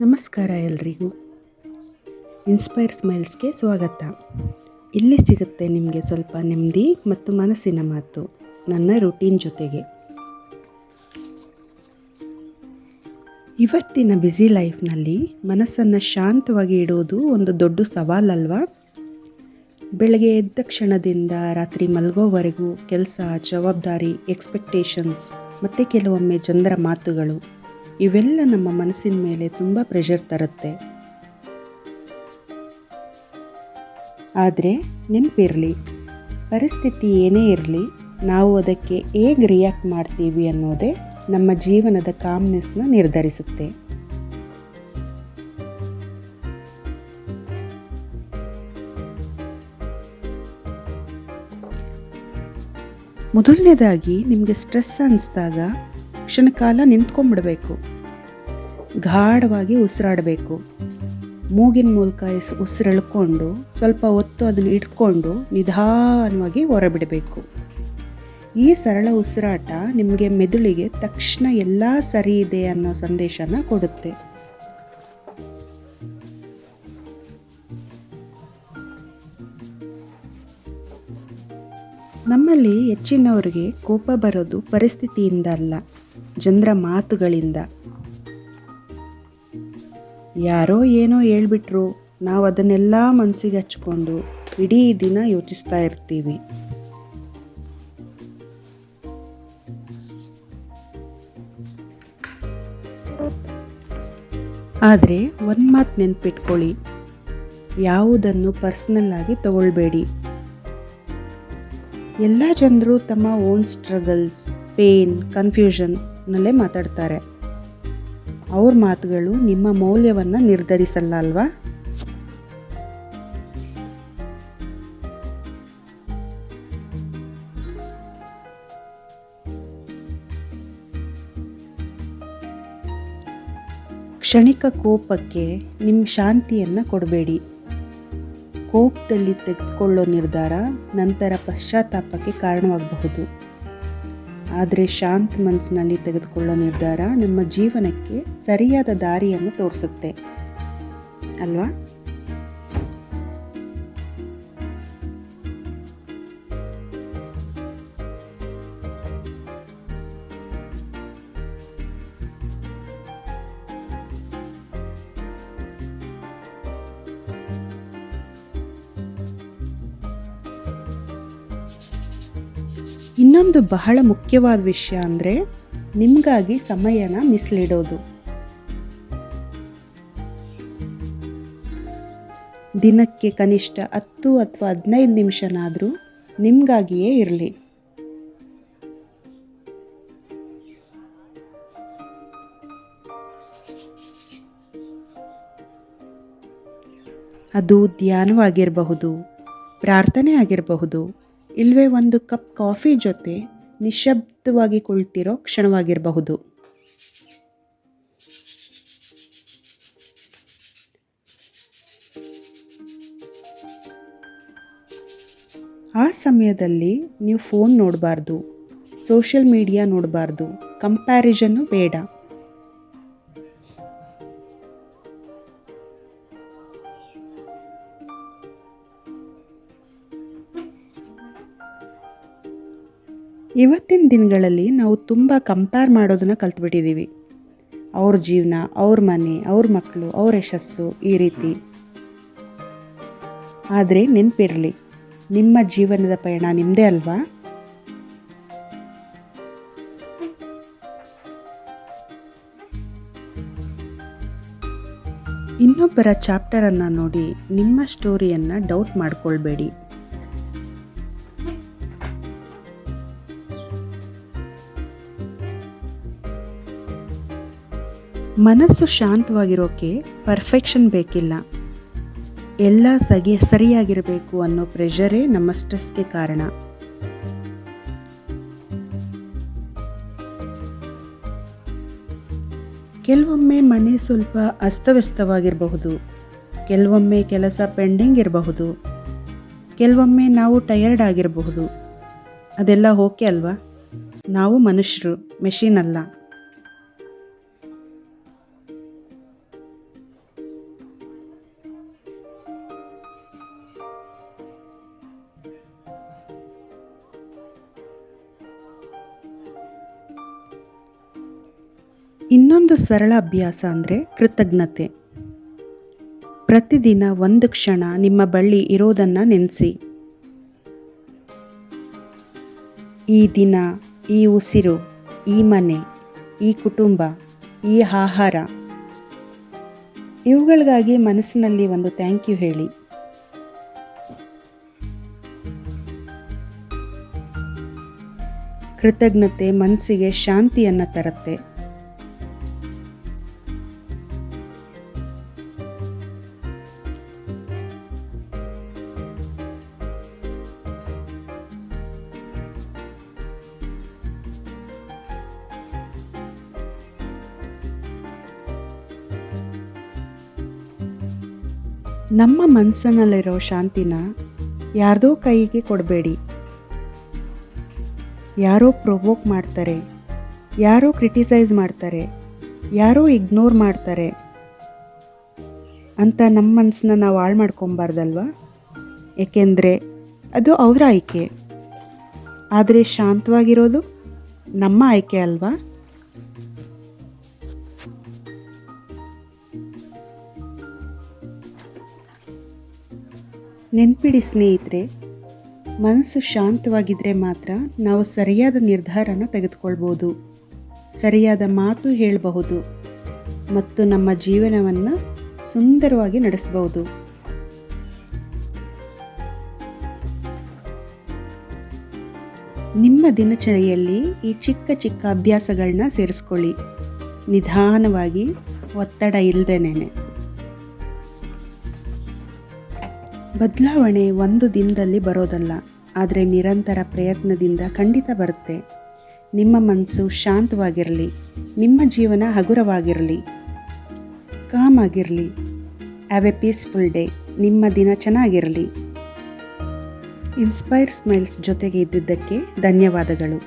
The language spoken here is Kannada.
ನಮಸ್ಕಾರ ಎಲ್ರಿಗೂ. ಇನ್ಸ್ಪೈರ್ ಸ್ಮೈಲ್ಸ್ಗೆ ಸ್ವಾಗತ. ಇಲ್ಲಿ ಸಿಗುತ್ತೆ ನಿಮಗೆ ಸ್ವಲ್ಪ ನೆಮ್ಮದಿ ಮತ್ತು ಮನಸ್ಸಿನ ಮಾತು ನನ್ನ ರೂಟೀನ್ ಜೊತೆಗೆ. ಇವತ್ತಿನ ಬ್ಯುಸಿ ಲೈಫ್ನಲ್ಲಿ ಮನಸ್ಸನ್ನು ಶಾಂತವಾಗಿ ಇಡೋದು ಒಂದು ದೊಡ್ಡ ಸವಾಲಲ್ವಾ? ಬೆಳಗ್ಗೆ ಎದ್ದ ಕ್ಷಣದಿಂದ ರಾತ್ರಿ ಮಲಗೋವರೆಗೂ ಕೆಲಸ, ಜವಾಬ್ದಾರಿ, ಎಕ್ಸ್ಪೆಕ್ಟೇಷನ್ಸ್ ಮತ್ತು ಕೆಲವೊಮ್ಮೆ ಜನರ ಮಾತುಗಳು ಇವೆಲ್ಲ ನಮ್ಮ ಮನಸ್ಸಿನ ಮೇಲೆ ತುಂಬ ಪ್ರೆಷರ್ ತರುತ್ತೆ. ಆದರೆ ನೆನಪಿರಲಿ, ಪರಿಸ್ಥಿತಿ ಏನೇ ಇರಲಿ, ನಾವು ಅದಕ್ಕೆ ಹೇಗೆ ರಿಯಾಕ್ಟ್ ಮಾಡ್ತೀವಿ ಅನ್ನೋದೇ ನಮ್ಮ ಜೀವನದ ಕಾಮ್ನೆಸ್ನ ನಿರ್ಧರಿಸುತ್ತೆ. ಮೊದಲನೇದಾಗಿ ನಿಮಗೆ ಸ್ಟ್ರೆಸ್ ಅನ್ನಿಸ್ದಾಗ ಕ್ಷಣಕಾಲ ನಿಂತ್ಕೊಂಡ್ಬಿಡಬೇಕು. ಗಾಢವಾಗಿ ಉಸಿರಾಡಬೇಕು. ಮೂಗಿನ ಮೂಲಕ ಉಸಿರೆಳ್ಕೊಂಡು ಸ್ವಲ್ಪ ಹೊತ್ತು ಅದನ್ನು ಇಟ್ಕೊಂಡು ನಿಧಾನವಾಗಿ ಹೊರಬಿಡಬೇಕು. ಈ ಸರಳ ಉಸಿರಾಟ ನಿಮಗೆ ಮೆದುಳಿಗೆ ತಕ್ಷಣ ಎಲ್ಲ ಸರಿ ಇದೆ ಅನ್ನೋ ಸಂದೇಶನ ಕೊಡುತ್ತೆ. ನಮ್ಮಲ್ಲಿ ಹೆಚ್ಚಿನವರಿಗೆ ಕೋಪ ಬರೋದು ಪರಿಸ್ಥಿತಿಯಿಂದ ಅಲ್ಲ, ಜನರ ಮಾತುಗಳಿಂದ. ಯಾರೋ ಏನೋ ಹೇಳ್ಬಿಟ್ರು, ನಾವು ಅದನ್ನೆಲ್ಲ ಮನಸ್ಸಿಗೆ ಹಚ್ಕೊಂಡು ಇಡೀ ದಿನ ಯೋಚಿಸ್ತಾ ಇರ್ತೀವಿ. ಆದರೆ ಒಂದು ಮಾತು ನೆನ್ಪಿಟ್ಕೊಳ್ಳಿ, ಯಾವುದನ್ನು ಪರ್ಸ್ನಲ್ ಆಗಿ ತಗೊಳ್ಬೇಡಿ. ಎಲ್ಲ ಜನರು ತಮ್ಮ ಓನ್ ಸ್ಟ್ರಗಲ್ಸ್, ಪೇನ್, ಕನ್ಫ್ಯೂಷನ್ನಲ್ಲೇ ಮಾತಾಡ್ತಾರೆ. ಅವ್ರ ಮಾತುಗಳು ನಿಮ್ಮ ಮೌಲ್ಯವನ್ನು ನಿರ್ಧರಿಸಲ್ಲ ಅಲ್ವಾ? ಕ್ಷಣಿಕ ಕೋಪಕ್ಕೆ ನಿಮ್ಮ ಶಾಂತಿಯನ್ನು ಕೊಡಬೇಡಿ. ಕೋಪದಲ್ಲಿ ತೆಗೆದುಕೊಳ್ಳೋ ನಿರ್ಧಾರ ನಂತರ ಪಶ್ಚಾತ್ತಾಪಕ್ಕೆ ಕಾರಣವಾಗಬಹುದು. ಆದರೆ ಶಾಂತ ಮನಸ್ಸಿನಲ್ಲಿ ತೆಗೆದುಕೊಳ್ಳೋ ನಿರ್ಧಾರ ನಮ್ಮ ಜೀವನಕ್ಕೆ ಸರಿಯಾದ ದಾರಿಯನ್ನು ತೋರಿಸುತ್ತೆ ಅಲ್ವಾ? ಇನ್ನೊಂದು ಬಹಳ ಮುಖ್ಯವಾದ ವಿಷಯ ಅಂದರೆ ನಿಮಗಾಗಿ ಸಮಯನ ಮೀಸಲಿಡೋದು. ದಿನಕ್ಕೆ ಕನಿಷ್ಠ 10 ಅಥವಾ 15 ನಿಮಿಷನಾದರೂ ನಿಮಗಾಗಿಯೇ ಇರಲಿ. ಅದು ಧ್ಯಾನವಾಗಿರಬಹುದು, ಪ್ರಾರ್ಥನೆ ಆಗಿರಬಹುದು, ಇಲ್ಲವೇ ಒಂದು ಕಪ್ ಕಾಫಿ ಜೊತೆ ನಿಶ್ಶಬ್ದವಾಗಿ ಕುಳಿತಿರೋ ಕ್ಷಣವಾಗಿರಬಹುದು. ಆ ಸಮಯದಲ್ಲಿ ನೀವು ಫೋನ್ ನೋಡಬಾರ್ದು, ಸೋಷಿಯಲ್ ಮೀಡಿಯಾ ನೋಡಬಾರ್ದು, ಕಂಪ್ಯಾರಿಸನ್ನು ಬೇಡ. ಇವತ್ತಿನ ದಿನಗಳಲ್ಲಿ ನಾವು ತುಂಬ ಕಂಪೇರ್ ಮಾಡೋದನ್ನು ಕಲ್ತ್ಬಿಟ್ಟಿದ್ದೀವಿ. ಅವ್ರ ಜೀವನ, ಅವ್ರ ಮನೆ, ಅವ್ರ ಮಕ್ಕಳು, ಅವ್ರ ಯಶಸ್ಸು, ಈ ರೀತಿ. ಆದರೆ ನೆನಪಿರಲಿ, ನಿಮ್ಮ ಜೀವನದ ಪಯಣ ನಿಮ್ಮದೇ ಅಲ್ವಾ? ಇನ್ನೊಬ್ಬರ ಚಾಪ್ಟರನ್ನು ನೋಡಿ ನಿಮ್ಮ ಸ್ಟೋರಿಯನ್ನು ಡೌಟ್ ಮಾಡ್ಕೊಳ್ಬೇಡಿ. ಮನಸ್ಸು ಶಾಂತವಾಗಿರೋಕೆ ಪರ್ಫೆಕ್ಷನ್ ಬೇಕಿಲ್ಲ. ಎಲ್ಲ ಸರಿಯಾಗಿರಬೇಕು ಅನ್ನೋ ಪ್ರೆಷರೇ ನಮ್ಮ ಸ್ಟ್ರೆಸ್ಗೆ ಕಾರಣ. ಕೆಲವೊಮ್ಮೆ ಮನೆ ಸ್ವಲ್ಪ ಅಸ್ತವ್ಯಸ್ತವಾಗಿರಬಹುದು, ಕೆಲವೊಮ್ಮೆ ಕೆಲಸ ಪೆಂಡಿಂಗ್ ಇರಬಹುದು, ಕೆಲವೊಮ್ಮೆ ನಾವು ಟಯರ್ಡ್ ಆಗಿರಬಹುದು. ಅದೆಲ್ಲ ಓಕೆ ಅಲ್ವಾ? ನಾವು ಮನುಷ್ಯರು, ಮೆಷಿನ್ ಅಲ್ಲ. ಇನ್ನೊಂದು ಸರಳ ಅಭ್ಯಾಸ ಅಂದರೆ ಕೃತಜ್ಞತೆ. ಪ್ರತಿದಿನ ಒಂದು ಕ್ಷಣ ನಿಮ್ಮ ಬಳಿ ಇರೋದನ್ನು ನೆನೆಸಿ. ಈ ದಿನ, ಈ ಉಸಿರು, ಈ ಮನೆ, ಈ ಕುಟುಂಬ, ಈ ಆಹಾರ, ಇವುಗಳಿಗಾಗಿ ಮನಸ್ಸಿನಲ್ಲಿ ಒಂದು ಥ್ಯಾಂಕ್ ಯು ಹೇಳಿ. ಕೃತಜ್ಞತೆ ಮನಸ್ಸಿಗೆ ಶಾಂತಿಯನ್ನು ತರುತ್ತೆ. ನಮ್ಮ ಮನಸ್ಸಿನಲ್ಲಿರೋ ಶಾಂತಿನ ಯಾರ್ದೋ ಕೈಗೆ ಕೊಡಬೇಡಿ. ಯಾರೋ ಪ್ರೊವೋಕ್ ಮಾಡ್ತಾರೆ, ಯಾರೋ ಕ್ರಿಟಿಸೈಸ್ ಮಾಡ್ತಾರೆ, ಯಾರೋ ಇಗ್ನೋರ್ ಮಾಡ್ತಾರೆ ಅಂತ ನಮ್ಮ ಮನಸ್ಸನ್ನ ನಾವು ಹಾಳು ಮಾಡ್ಕೊಬಾರ್ದಲ್ವ. ಏಕೆಂದರೆ ಅದು ಅವರ ಆಯ್ಕೆ. ಆದರೆ ಶಾಂತವಾಗಿರೋದು ನಮ್ಮ ಆಯ್ಕೆ ಅಲ್ವಾ. ನೆನ್ಪಿಡಿ ಸ್ನೇಹಿತರೆ, ಮನಸ್ಸು ಶಾಂತವಾಗಿದ್ದರೆ ಮಾತ್ರ ನಾವು ಸರಿಯಾದ ನಿರ್ಧಾರನ ತೆಗೆದುಕೊಳ್ಬೋದು, ಸರಿಯಾದ ಮಾತು ಹೇಳಬಹುದು ಮತ್ತು ನಮ್ಮ ಜೀವನವನ್ನು ಸುಂದರವಾಗಿ ನಡೆಸಬಹುದು. ನಿಮ್ಮ ದಿನಚರಿಯಲ್ಲಿ ಈ ಚಿಕ್ಕ ಚಿಕ್ಕ ಅಭ್ಯಾಸಗಳನ್ನ ಸೇರಿಸ್ಕೊಳ್ಳಿ, ನಿಧಾನವಾಗಿ, ಒತ್ತಡ ಇಲ್ಲದೇನೆ. ಬದಲಾವಣೆ ಒಂದು ದಿನದಲ್ಲಿ ಬರೋದಲ್ಲ, ಆದರೆ ನಿರಂತರ ಪ್ರಯತ್ನದಿಂದ ಖಂಡಿತ ಬರುತ್ತೆ. ನಿಮ್ಮ ಮನಸ್ಸು ಶಾಂತವಾಗಿರಲಿ, ನಿಮ್ಮ ಜೀವನ ಹಗುರವಾಗಿರಲಿ, ಕಾಮ್ ಆಗಿರಲಿ. Have A peaceful day. ನಿಮ್ಮ ದಿನ ಚೆನ್ನಾಗಿರಲಿ. ಇನ್ಸ್ಪೈರ್ ಸ್ಮೈಲ್ಸ್ ಜೊತೆಗೆ ಇದ್ದಿದ್ದಕ್ಕೆ ಧನ್ಯವಾದಗಳು.